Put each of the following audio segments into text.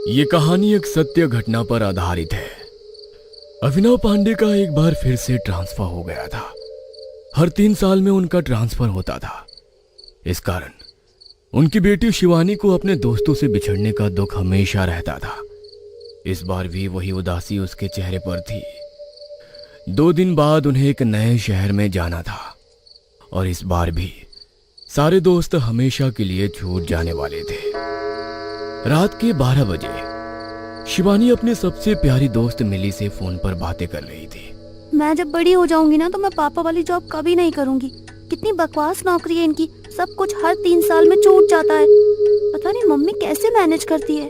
ये कहानी एक सत्य घटना पर आधारित है। अभिनव पांडे का एक बार फिर से ट्रांसफर हो गया था। हर 3 साल में उनका ट्रांसफर होता था। इस कारण उनकी बेटी शिवानी को अपने दोस्तों से बिछड़ने का दुख हमेशा रहता था। इस बार भी वही उदासी उसके चेहरे पर थी। 2 दिन बाद उन्हें एक नए शहर में जाना था और इस बार भी सारे दोस्त हमेशा के लिए छूट जाने वाले थे। रात के 12 बजे शिवानी अपनी सबसे प्यारी दोस्त मिली से फोन पर बातें कर रही थी। मैं जब बड़ी हो जाऊंगी ना तो मैं पापा वाली जॉब कभी नहीं करूंगी। कितनी बकवास नौकरी है इनकी, सब कुछ हर 3 साल में छूट जाता है। पता नहीं मम्मी कैसे मैनेज करती है।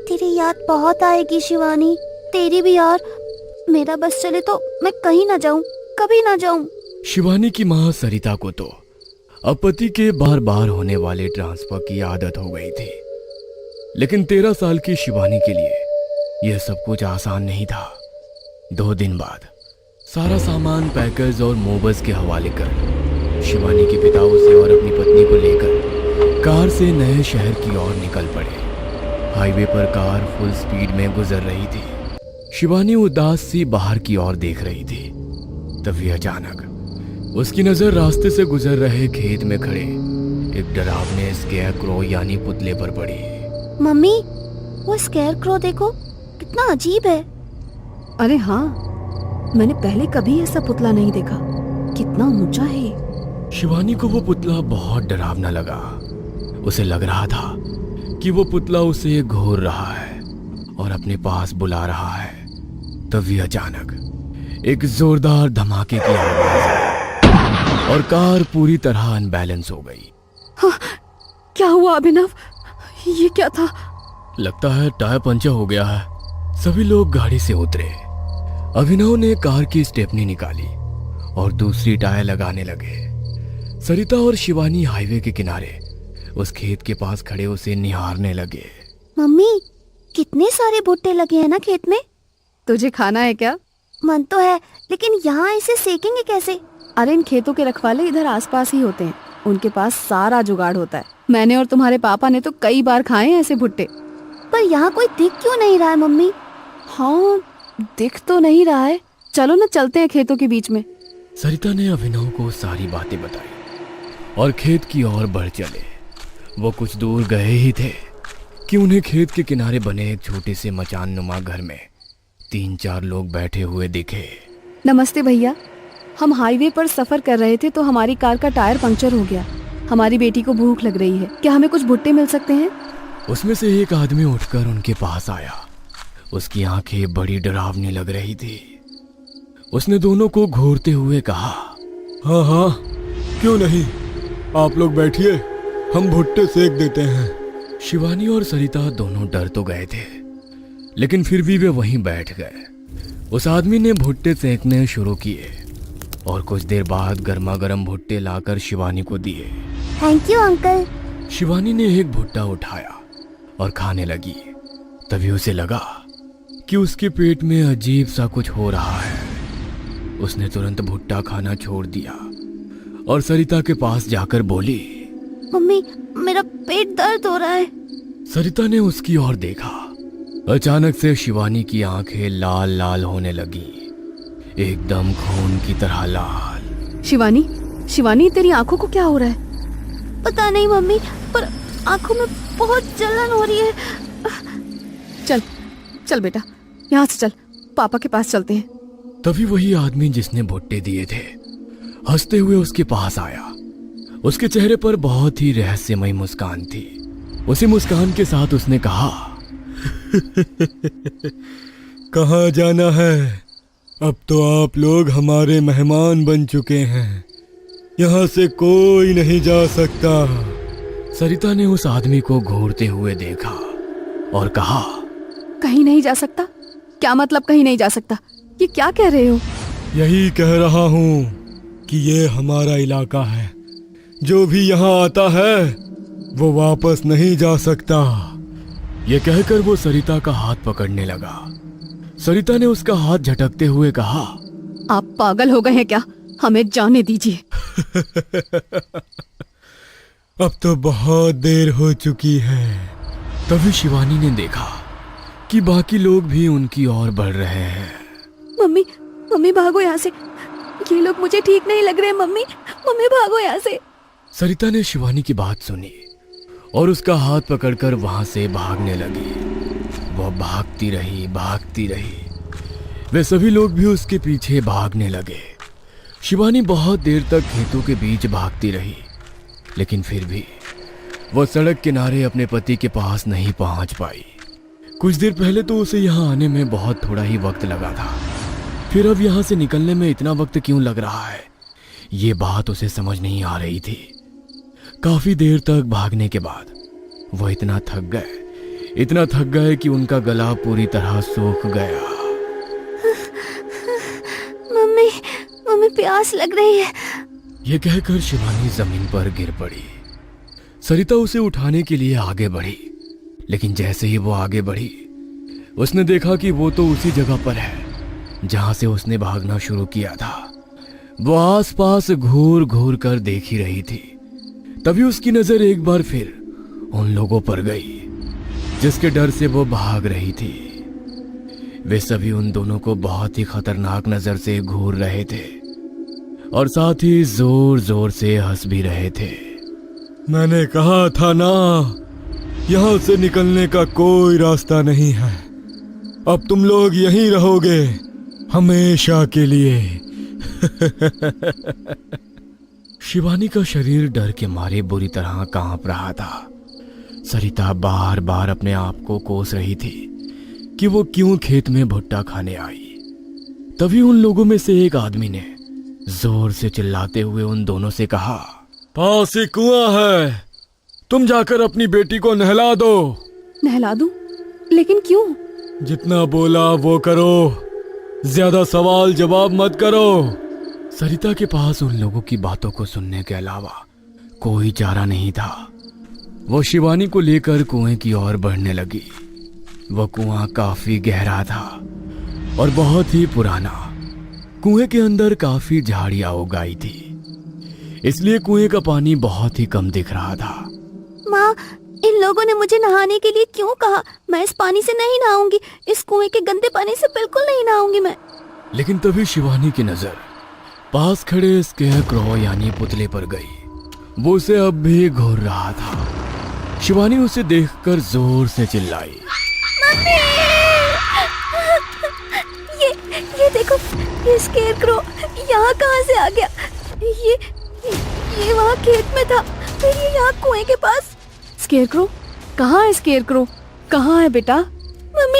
तेरी याद बहुत आएगी शिवानी, तेरी भी यार। मेरा बस चले तो मैं कहीं ना जाऊं, कभी ना जाऊं। शिवानी की माँ सरिता को तो अब पति के बार बार होने वाले ट्रांसफर की आदत हो गई थी, लेकिन 13 साल की शिवानी के लिए यह सब कुछ आसान नहीं था। 2 दिन बाद सारा सामान पैकेज और मोबस के हवाले कर शिवानी के पिता उसे और अपनी पत्नी को लेकर कार से नए शहर की ओर निकल पड़े। हाईवे पर कार फुल स्पीड में गुजर रही थी। शिवानी उदास सी बाहर की ओर देख रही थी। तभी अचानक उसकी नजर रास्ते से गुजर रहे खेत में खड़े एक डरावने स्केयरक्रो यानी पुतले पर पड़ी। मम्मी, वो स्केयरक्रो देखो, कितना अजीब है। अरे हाँ, मैंने पहले कभी ऐसा पुतला नहीं देखा। कितना ऊंचा है। शिवानी को वो पुतला बहुत डरावना लगा। उसे लग रहा था कि वो पुतला उसे घूर रहा है और अपने पास बुला रहा है। तभी अचानक एक जोरदार धमाके की आवाज आई और कार पूरी तरह अनबैलेंस हो गई। हाँ, क्या हुआ अभिनव? ये क्या था? लगता है टायर पंचर हो गया है। सभी लोग गाड़ी से उतरे। अभिनव ने कार की स्टेपनी निकाली और दूसरी टायर लगाने लगे। सरिता और शिवानी हाईवे के किनारे उस खेत के पास खड़े उसे निहारने लगे। मम्मी, कितने सारे भुट्टे लगे हैं ना खेत में। तुझे खाना है क्या? मन तो है, लेकिन यहाँ इसे सेकेंगे कैसे? अरे इन खेतों के रखवाले इधर आसपास ही होते हैं। उनके पास सारा जुगाड़ होता है। मैंने और तुम्हारे पापा ने तो कई बार खाए हैं ऐसे भुट्टे। पर यहाँ कोई दिख क्यों नहीं रहा है मम्मी? हाँ, दिख तो नहीं रहा है। चलो ना, चलते हैं खेतों के बीच में। सरिता ने अभिनव को सारी बातें बताई और खेत की ओर बढ़ चले। वो कुछ दूर गए ही थे कि उन्हें खेत के किनारे बने एक छोटे से मचान नुमा घर में 3-4 लोग बैठे हुए दिखे। नमस्ते भैया, हम हाईवे पर सफर कर रहे थे तो हमारी कार का टायर पंक्चर हो गया। हमारी बेटी को भूख लग रही है, क्या हमें कुछ भुट्टे मिल सकते हैं? उसमें से एक आदमी उठकर उनके पास आया। उसकी आंखें बड़ी डरावनी लग रही थी। उसने दोनों को घूरते हुए कहा, हाँ हाँ, क्यों नहीं, आप लोग बैठिए, हम भुट्टे सेक देते हैं। शिवानी और सरिता दोनों डर तो गए थे, लेकिन फिर भी वे वहीं बैठ गए। उस आदमी ने भुट्टे सेकने शुरू किए और कुछ देर बाद गर्मा गर्म भुट्टे लाकर शिवानी को दिए। Thank you uncle. शिवानी ने एक भुट्टा उठाया और खाने लगी। तभी उसे लगा कि उसके पेट में अजीब सा कुछ हो रहा है। उसने तुरंत भुट्टा खाना छोड़ दिया और सरिता के पास जाकर बोली, मम्मी, मेरा पेट दर्द हो रहा है। सरिता ने उसकी ओर देखा। अचानक से शिवानी की आंखें लाल लाल होने लगी, एकदम खून की तरह लाल। शिवानी, शिवानी, तेरी आंखों को क्या हो रहा है? पता नहीं मम्मी, पर आंखों में बहुत जलन हो रही है। चल चल बेटा, यहाँ से चल, पापा के पास चलते हैं। तभी वही आदमी जिसने भुट्टे दिए थे हंसते हुए उसके पास आया। उसके चेहरे पर बहुत ही रहस्यमयी मुस्कान थी। उसी मुस्कान के साथ उसने कहा, कहाँ जाना है? अब तो आप लोग हमारे मेहमान बन चुके हैं, यहाँ से कोई नहीं जा सकता। सरिता ने उस आदमी को घूरते हुए देखा और कहा, कहीं नहीं जा सकता? क्या मतलब कहीं नहीं जा सकता? ये क्या कह रहे हो? यही कह रहा हूँ कि ये हमारा इलाका है। जो भी यहाँ आता है वो वापस नहीं जा सकता। यह कहकर वो सरिता का हाथ पकड़ने लगा। सरिता ने उसका हाथ झटकते हुए कहा, आप पागल हो गए हैं क्या? हमें जाने दीजिए। अब तो बहुत देर हो चुकी है। तभी शिवानी ने देखा कि बाकी लोग भी उनकी ओर बढ़ रहे हैं। मम्मी, मम्मी भागो यहाँ से, ये लोग मुझे ठीक नहीं लग रहे। मम्मी, मम्मी भागो यहाँ से। सरिता ने शिवानी की बात सुनी और उसका हाथ पकड़कर वहां से भागने लगी। वह भागती रही। वे सभी लोग भी उसके पीछे भागने लगे। शिवानी बहुत देर तक खेतों के बीच भागती रही, लेकिन फिर भी वह सड़क किनारे अपने पति के पास नहीं पहुंच पाई। कुछ देर पहले तो उसे यहाँ आने में बहुत थोड़ा ही वक्त लगा था, फिर अब यहाँ से निकलने में इतना वक्त क्यों लग रहा है, ये बात उसे समझ नहीं आ रही थी। काफी देर तक भागने के बाद वो इतना थक गए कि उनका गला पूरी तरह सूख गया। मम्मी प्यास लग रही है। ये कहकर शिवानी जमीन पर गिर पड़ी। सरिता उसे उठाने के लिए आगे बढ़ी, लेकिन जैसे ही वो आगे बढ़ी उसने देखा कि वो तो उसी जगह पर है जहां से उसने भागना शुरू किया था। वो आसपास घूर घूर कर देख ही रही थी। तभी उसकी नजर एक बार फिर उन लोगों पर गई जिसके डर से वो भाग रही थी। वे सभी उन दोनों को बहुत ही खतरनाक नजर से घूर रहे थे और साथ ही जोर जोर से हंस भी रहे थे। मैंने कहा था ना, यहाँ से निकलने का कोई रास्ता नहीं है। अब तुम लोग यहीं रहोगे हमेशा के लिए। शिवानी का शरीर डर के मारे बुरी तरह कांप रहा था। सरिता बार बार अपने आप को कोस रही थी कि वो क्यों खेत में भुट्टा खाने आई। तभी उन लोगों में से एक आदमी ने जोर से चिल्लाते हुए उन दोनों से कहा, पास ही कुआं है, तुम जाकर अपनी बेटी को नहला दो। नहला दूं? लेकिन क्यों? जितना बोला वो करो, ज्यादा सवाल जवाब मत करो। सरिता के पास उन लोगों की बातों को सुनने के अलावा कोई चारा नहीं था। वो शिवानी को लेकर कुएं की ओर बढ़ने लगी। वह कुआं काफी गहरा था और बहुत ही पुराना। कुएं के अंदर काफी झाड़ियां उगाई थी, इसलिए कुएं का पानी बहुत ही कम दिख रहा था। माँ, इन लोगों ने मुझे नहाने के लिए क्यों कहा? मैं इस पानी से नहीं नहाऊंगी। इस कुएं के गंदे पानी से बिल्कुल नहीं नहाऊंगी मैं। लेकिन तभी शिवानी की नजर पास खड़े स्केयरक्रो यानी पुतले पर गई। वो उसे अब भी घूर रहा था। शिवानी उसे देखकर जोर से चिल्लाई, ये देखो, ये स्केयरक्रो यहाँ कहाँ से आ गया? ये वहाँ खेत में था, फिर ये यहाँ कुएं के पास। स्केयरक्रो? कहाँ है स्केयरक्रो? कहाँ है बेटा? मम्मी,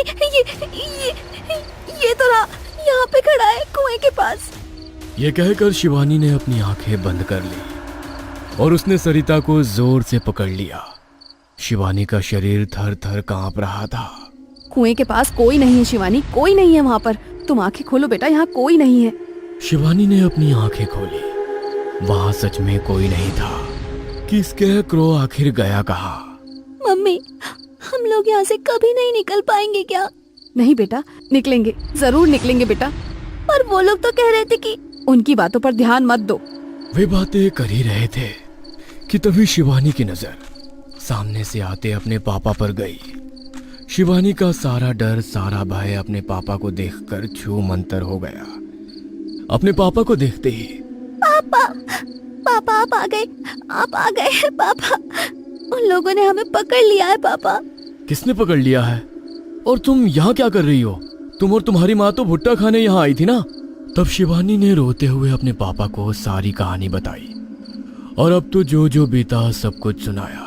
ये तो रहा, यहाँ पे खड़ा है कुएं के पास। ये कहकर शिवानी ने अपनी आंखें बंद कर ली और उसने सरिता को जोर से पकड़ लिया। शिवानी का शरीर थर थर कांप रहा था। कुएं के पास कोई नहीं है शिवानी, कोई नहीं है वहाँ पर। तुम आंखें खोलो बेटा, यहाँ कोई नहीं है। शिवानी ने अपनी आंखें खोली। वहाँ सच में कोई नहीं था। कि स्केयरक्रो आखिर गया कहाँ? मम्मी, हम लोग यहाँ से कभी नहीं निकल पाएंगे क्या? नहीं बेटा, निकलेंगे, जरूर निकलेंगे बेटा। पर वो लोग तो कह रहे थे कि... उनकी बातों पर ध्यान मत दो। वे बातें कर ही रहे थे कि तभी शिवानी की नजर सामने से आते अपने पापा पर गई। शिवानी का सारा डर, सारा भय अपने पापा को देखकर छू मंतर हो गया। अपने पापा को देखते ही, पापा आप आ गए पापा। उन लोगों ने हमें पकड़ लिया है पापा। किसने पकड़ लिया है? और तुम यहाँ क्या कर रही हो? तुम और तुम्हारी माँ तो भुट्टा खाने यहाँ आई थी ना? तब शिवानी ने रोते हुए अपने पापा को सारी कहानी बताई और अब तो जो जो बीता सब कुछ सुनाया।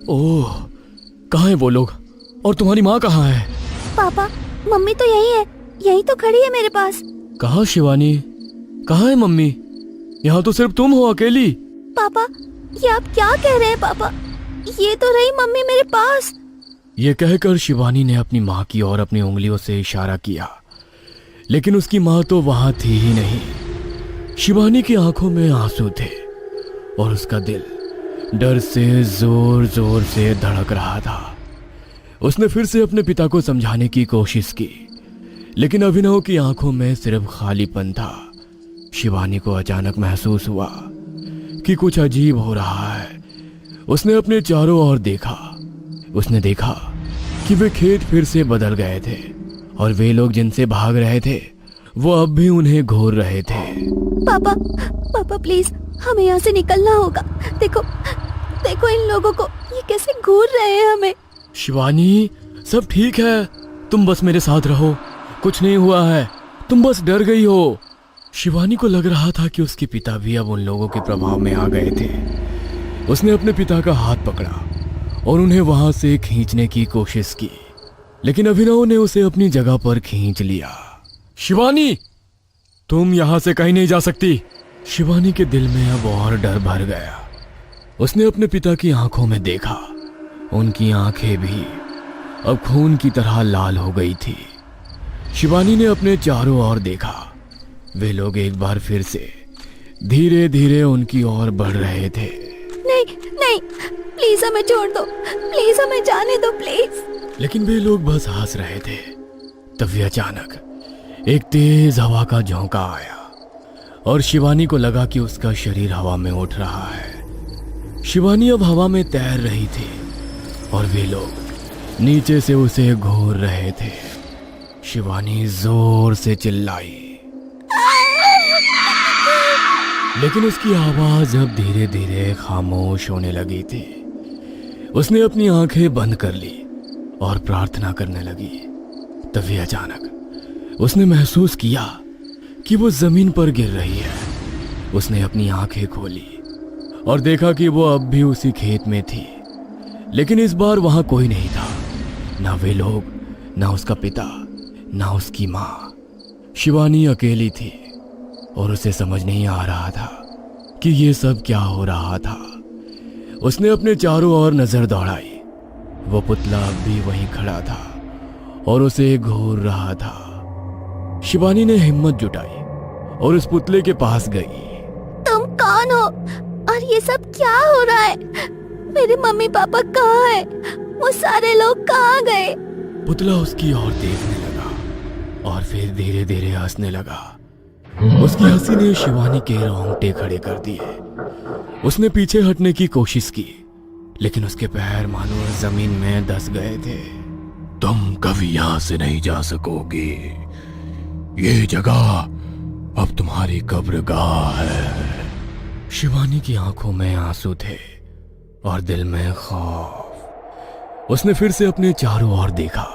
ओह, कहाँ है वो लोग? और तुम्हारी माँ कहाँ है? पापा, मम्मी तो यही है, यही तो खड़ी है मेरे पास। कहाँ शिवानी? कहाँ है मम्मी? यहाँ तो सिर्फ तुम हो अकेली। पापा, ये आप क्या कह रहे हैं पापा? ये तो रही मम्मी मेरे पास। ये कहकर शिवानी ने अपनी माँ की ओर अपनी उंगलियों से इशारा किया, लेकिन उसकी माँ तो वहां थी ही नहीं। शिवानी की आंखों में आंसू थे और उसका दिल डर से जोर जोर से धड़क रहा था। उसने फिर से अपने पिता को समझाने की कोशिश की, लेकिन अभिनव की आंखों में सिर्फ खालीपन था। शिवानी को अचानक महसूस हुआ कि कुछ अजीब हो रहा है। उसने अपने चारों ओर देखा। उसने देखा कि वे खेत फिर से बदल गए थे और वे लोग जिनसे भाग रहे थे वो अब भी उन्हें घूर रहे थे। पापा पापा प्लीज, हमें यहाँ से निकलना होगा। देखो देखो इन लोगों को, ये कैसे घूर रहे हैं हमें। शिवानी, सब ठीक है, तुम बस मेरे साथ रहो, कुछ नहीं हुआ है, तुम बस डर गई हो। शिवानी को लग रहा था कि उसके पिता भी अब उन लोगों के प्रभाव में आ गए थे। उसने अपने पिता का हाथ पकड़ा और उन्हें वहां से खींचने की कोशिश की, लेकिन अभिनव ने उसे अपनी जगह पर खींच लिया। शिवानी, तुम यहां से कहीं नहीं जा सकती। शिवानी के दिल में अब और डर भर गया। उसने अपने पिता की आंखों में देखा, उनकी आंखें भी अब खून की तरह लाल हो गई थी। शिवानी ने अपने चारों ओर देखा, वे लोग एक बार फिर से धीरे धीरे उनकी ओर बढ़ रहे थे। नहीं नहीं, प्लीज हमें छोड़ दो, प्लीज हमें जाने दो प्लीज। लेकिन वे लोग बस हंस रहे थे। तभी अचानक एक तेज हवा का झोंका आया और शिवानी को लगा कि उसका शरीर हवा में उठ रहा है। शिवानी अब हवा में तैर रही थी और वे लोग नीचे से उसे घूर रहे थे। शिवानी जोर से चिल्लाई, लेकिन उसकी आवाज अब धीरे धीरे खामोश होने लगी थी। उसने अपनी आंखें बंद कर ली और प्रार्थना करने लगी। तभी अचानक उसने महसूस किया कि वो जमीन पर गिर रही है। उसने अपनी आंखें खोली और देखा कि वो अब भी उसी खेत में थी, लेकिन इस बार वहां कोई नहीं था, ना वे लोग, ना उसका पिता, ना उसकी माँ। शिवानी अकेली थी और उसे समझ नहीं आ रहा था कि ये सब क्या हो रहा था। उसने अपने चारों ओर नजर दौड़ाई। वो पुतला अब भी वहीं खड़ा था और उसे घूर रहा था। शिवानी ने हिम्मत जुटाई और उस पुतले के पास गई। तुम कौन हो और ये सब क्या हो रहा है? मेरे मम्मी पापा कहाँ है? वो सारे लोग कहाँ गए? पुतला उसकी ओर देखने लगा और फिर धीरे धीरे हंसने लगा। उसकी हंसी ने शिवानी के रोंगटे खड़े कर दिए। उसने पीछे हटने की कोशिश की, लेकिन उसके पैर मानो जमीन में धंस गए थे। तुम कभी यहां से नहीं जा सकोगे, ये जगह अब तुम्हारी कब्रगाह है। शिवानी की आंखों में आंसू थे और दिल में खौफ। उसने फिर से अपने चारों ओर देखा।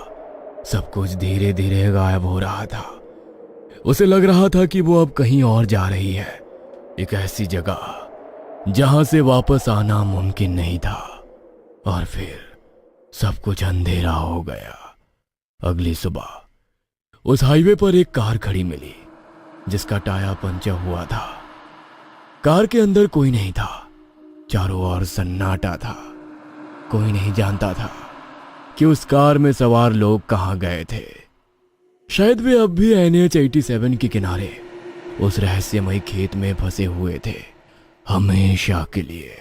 सब कुछ धीरे धीरे गायब हो रहा था। उसे लग रहा था कि वो अब कहीं और जा रही है, एक ऐसी जगह जहां से वापस आना मुमकिन नहीं था। और फिर सब कुछ अंधेरा हो गया। अगली सुबह उस हाईवे पर एक कार खड़ी मिली जिसका टायर पंचर हुआ था। कार के अंदर कोई नहीं था, चारों ओर सन्नाटा था। कोई नहीं जानता था कि उस कार में सवार लोग कहां गए थे। शायद वे अब भी NH87 के किनारे उस रहस्यमयी खेत में फंसे हुए थे, हमेशा के लिए।